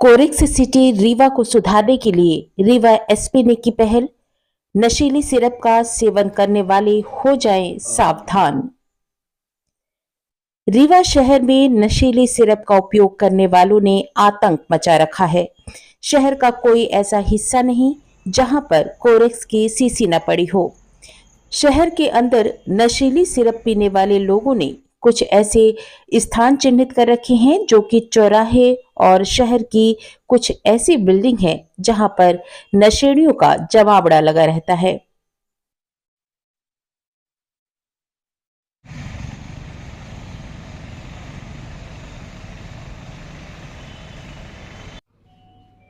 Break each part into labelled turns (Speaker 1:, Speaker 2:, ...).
Speaker 1: Corex city Rewa को सुधारने के लिए रीवा एसपी ने की पहल। नशीली सिरप का सेवन करने वाले हो जाएं सावधान। रीवा शहर में नशीली सिरप का उपयोग करने वालों ने आतंक मचा रखा है। शहर का कोई ऐसा हिस्सा नहीं जहां पर कोरेक्स की शीशी न पड़ी हो। शहर के अंदर नशीली सिरप पीने वाले लोगों ने कुछ ऐसे स्थान चिन्हित कर रखे हैं जो कि चौराहे और शहर की कुछ ऐसी बिल्डिंग है जहां पर नशेड़ियों का जमावड़ा लगा रहता है।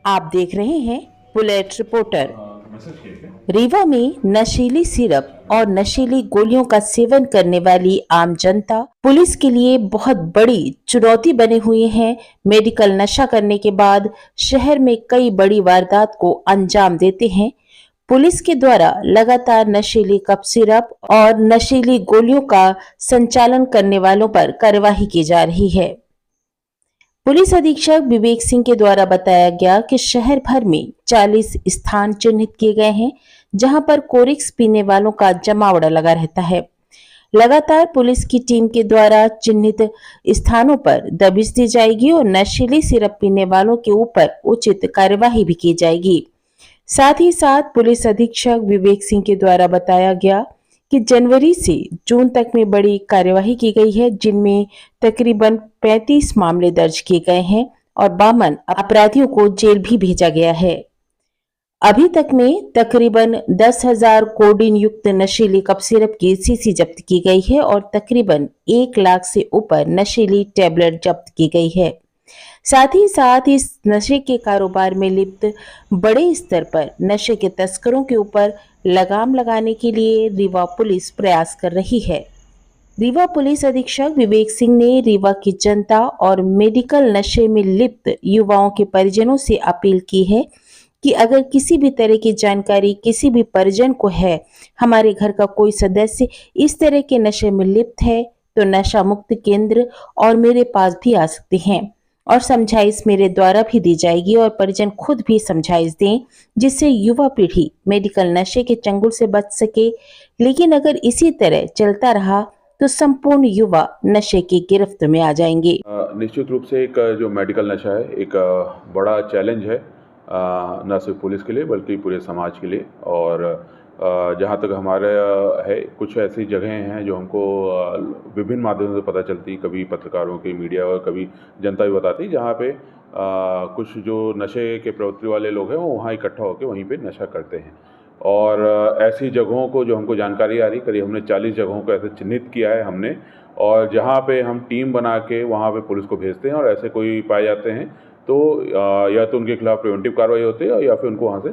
Speaker 1: आप देख रहे हैं बुलेट रिपोर्टर। रीवा में नशीली सिरप और नशीली गोलियों का सेवन करने वाली आम जनता पुलिस के लिए बहुत बड़ी चुनौती बने हुए हैं। मेडिकल नशा करने के बाद शहर में कई बड़ी वारदात को अंजाम देते हैं। पुलिस के द्वारा लगातार नशीली कप सिरप और नशीली गोलियों का संचालन करने वालों पर कार्यवाही की जा रही है। पुलिस अधीक्षक विवेक सिंह के द्वारा बताया गया कि शहर भर में 40 स्थान चिन्हित किए गए हैं जहां पर कोरेक्स पीने वालों का जमावड़ा लगा रहता है। लगातार पुलिस की टीम के द्वारा चिन्हित स्थानों पर दबिश दी जाएगी और नशीली सिरप पीने वालों के ऊपर उचित कार्यवाही भी की जाएगी। साथ ही साथ पुलिस अधीक्षक विवेक सिंह के द्वारा बताया गया कि जनवरी से जून तक में बड़ी कार्यवाही की गई है, जिनमें तकरीबन 35 मामले दर्ज किए गए हैं और 52 अपराधियों को जेल भी भेजा गया है। अभी तक में तकरीबन 10,000 कोडीन युक्त नशीली कप सिरप की शीशी जब्त की गई है और तकरीबन 1 लाख से ऊपर नशीली टेबलेट जब्त की गई है। साथ ही साथ इस नशे के कारोबार में लिप्त बड़े स्तर पर नशे के तस्करों के ऊपर लगाम लगाने के लिए रीवा पुलिस प्रयास कर रही है। रीवा पुलिस अधीक्षक विवेक सिंह ने रीवा की जनता और मेडिकल नशे में लिप्त युवाओं के परिजनों से अपील की है कि अगर किसी भी तरह की जानकारी किसी भी परिजन को है, हमारे घर का कोई सदस्य इस तरह के नशे में लिप्त है, तो नशा मुक्त केंद्र और मेरे पास भी आ सकते हैं और समझाइश मेरे द्वारा भी दी जाएगी और परिजन खुद भी समझाइश दें, जिससे युवा पीढ़ी मेडिकल नशे के चंगुल से बच सके। लेकिन अगर इसी तरह चलता रहा तो संपूर्ण युवा नशे की गिरफ्त में आ जाएंगे।
Speaker 2: निश्चित रूप से एक जो मेडिकल नशा है एक बड़ा चैलेंज है, न सिर्फ पुलिस के लिए बल्कि पूरे समाज के लिए। और जहाँ तक हमारे है कुछ ऐसी जगहें हैं जो हमको विभिन्न माध्यमों से पता चलती, कभी पत्रकारों की, मीडिया और कभी जनता भी बताती, जहाँ पे कुछ जो नशे के प्रवृत्ति वाले लोग हैं वो वहाँ इकट्ठा होकर वहीं पे नशा करते हैं। और ऐसी जगहों को जो हमको जानकारी आ रही, करीब हमने 40 जगहों को ऐसे चिन्हित किया है हमने, और जहाँ पे हम टीम बना के वहाँ पे पुलिस को भेजते हैं और ऐसे कोई पाए जाते हैं तो या तो उनके खिलाफ प्रिवेंटिव कार्रवाई होती है या फिर उनको वहाँ से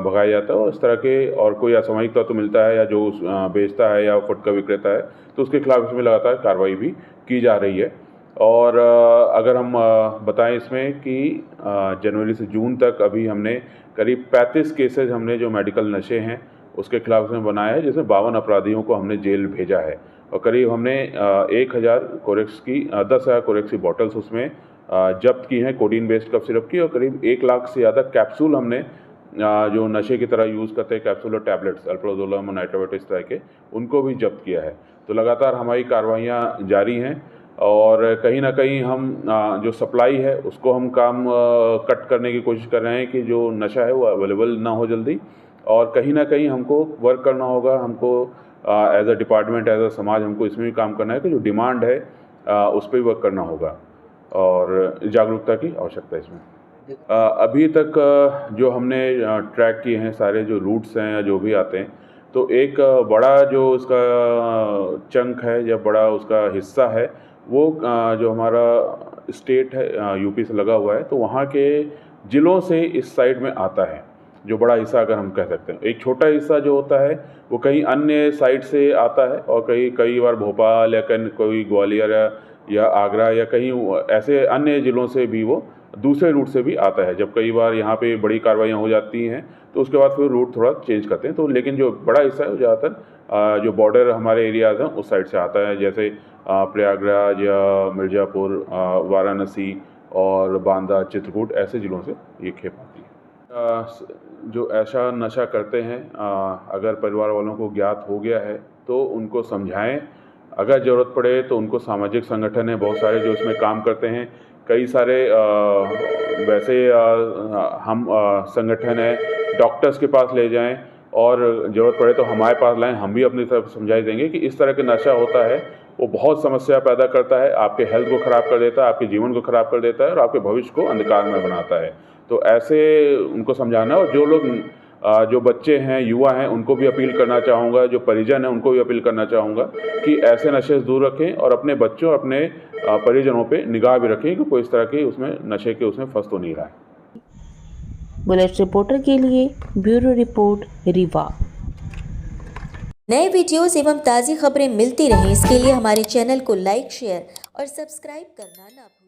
Speaker 2: भगाया जाता है। और इस तरह के और कोई असामयिक तत्व तो मिलता है या जो बेचता है या फुटकर विक्रेता है तो उसके खिलाफ इसमें लगातार कार्रवाई भी की जा रही है। और अगर हम बताएं इसमें कि जनवरी से जून तक अभी हमने करीब 35 केसेज हमने जो मेडिकल नशे हैं उसके खिलाफ इसमें बनाया है, जिसमें 52 अपराधियों को हमने जेल भेजा है। और करीब हमने 1000 कोरेक्स की 10,000 कोरेक्स की बॉटल्स उसमें जब्त की हैं, कोडीन बेस्ड कफ सिरप की। और करीब 1 लाख से ज़्यादा कैप्सूल हमने जो नशे की तरह यूज़ करते हैं, कैप्सूल और टैबलेट्स, अल्प्राजोलम और नाइट्रोवेट इस तरह के, उनको भी जब्त किया है। तो लगातार हमारी कार्रवाइयाँ जारी हैं और कहीं ना कहीं हम जो सप्लाई है उसको हम काम कट करने की कोशिश कर रहे हैं कि जो नशा है वो अवेलेबल ना हो जल्दी। और कहीं ना कहीं हमको वर्क करना होगा, हमको as a department, as a समाज हमको इसमें भी काम करना है कि जो डिमांड है उस पर भी वर्क करना होगा और जागरूकता की आवश्यकता है इसमें। अभी तक जो हमने ट्रैक किए हैं सारे जो रूट्स हैं या जो भी आते हैं, तो एक बड़ा जो उसका चंक है या बड़ा उसका हिस्सा है वो जो हमारा स्टेट है यूपी से लगा हुआ है, तो वहाँ के ज़िलों से इस साइड में आता है। जो बड़ा हिस्सा अगर हम कह सकते हैं, एक छोटा हिस्सा जो होता है वो कहीं अन्य साइड से आता है और कई बार भोपाल या कोई ग्वालियर या आगरा या कहीं ऐसे अन्य ज़िलों से भी वो दूसरे रूट से भी आता है। जब कई बार यहाँ पे बड़ी कार्रवाइयाँ हो जाती हैं तो उसके बाद फिर रूट थोड़ा चेंज करते हैं। तो लेकिन जो बड़ा हिस्सा है वो ज़्यादातर जो बॉर्डर हमारे एरियाज़ हैं उस साइड से आता है, जैसे प्रयागराज या मिर्ज़ापुर, वाराणसी और बांदा, चित्रकूट ऐसे ज़िलों से ये खेप आती है। जो ऐसा नशा करते हैं, अगर परिवार वालों को ज्ञात हो गया है तो उनको समझाएं। अगर ज़रूरत पड़े तो उनको सामाजिक संगठन है बहुत सारे जो इसमें काम करते हैं। कई सारे वैसे हम संगठन है, डॉक्टर्स के पास ले जाएं और ज़रूरत पड़े तो हमारे पास लाएं। हम भी अपनी तरफ समझाई देंगे कि इस तरह का नशा होता है, वो बहुत समस्या पैदा करता है, आपके हेल्थ को ख़राब कर देता है, आपके जीवन को ख़राब कर देता है और आपके भविष्य को अंधकार में बनाता है। तो ऐसे उनको समझाना। और जो लोग जो बच्चे हैं, युवा हैं, उनको भी अपील करना चाहूँगा, जो परिजन हैं उनको भी अपील करना चाहूँगा कि ऐसे नशे से दूर रखें और अपने बच्चों और अपने परिजनों पे निगाह भी रखें कि कोई इस तरह के उसमें नशे के उसमें फंस तो नहीं रहा है।
Speaker 1: बुलेट रिपोर्टर के लिए ब्यूरो रिपोर्ट, रीवा।
Speaker 3: नए वीडियोस एवं ताज़ी खबरें मिलती रहें, इसके लिए हमारे चैनल को लाइक, शेयर और सब्सक्राइब करना ना भूलें।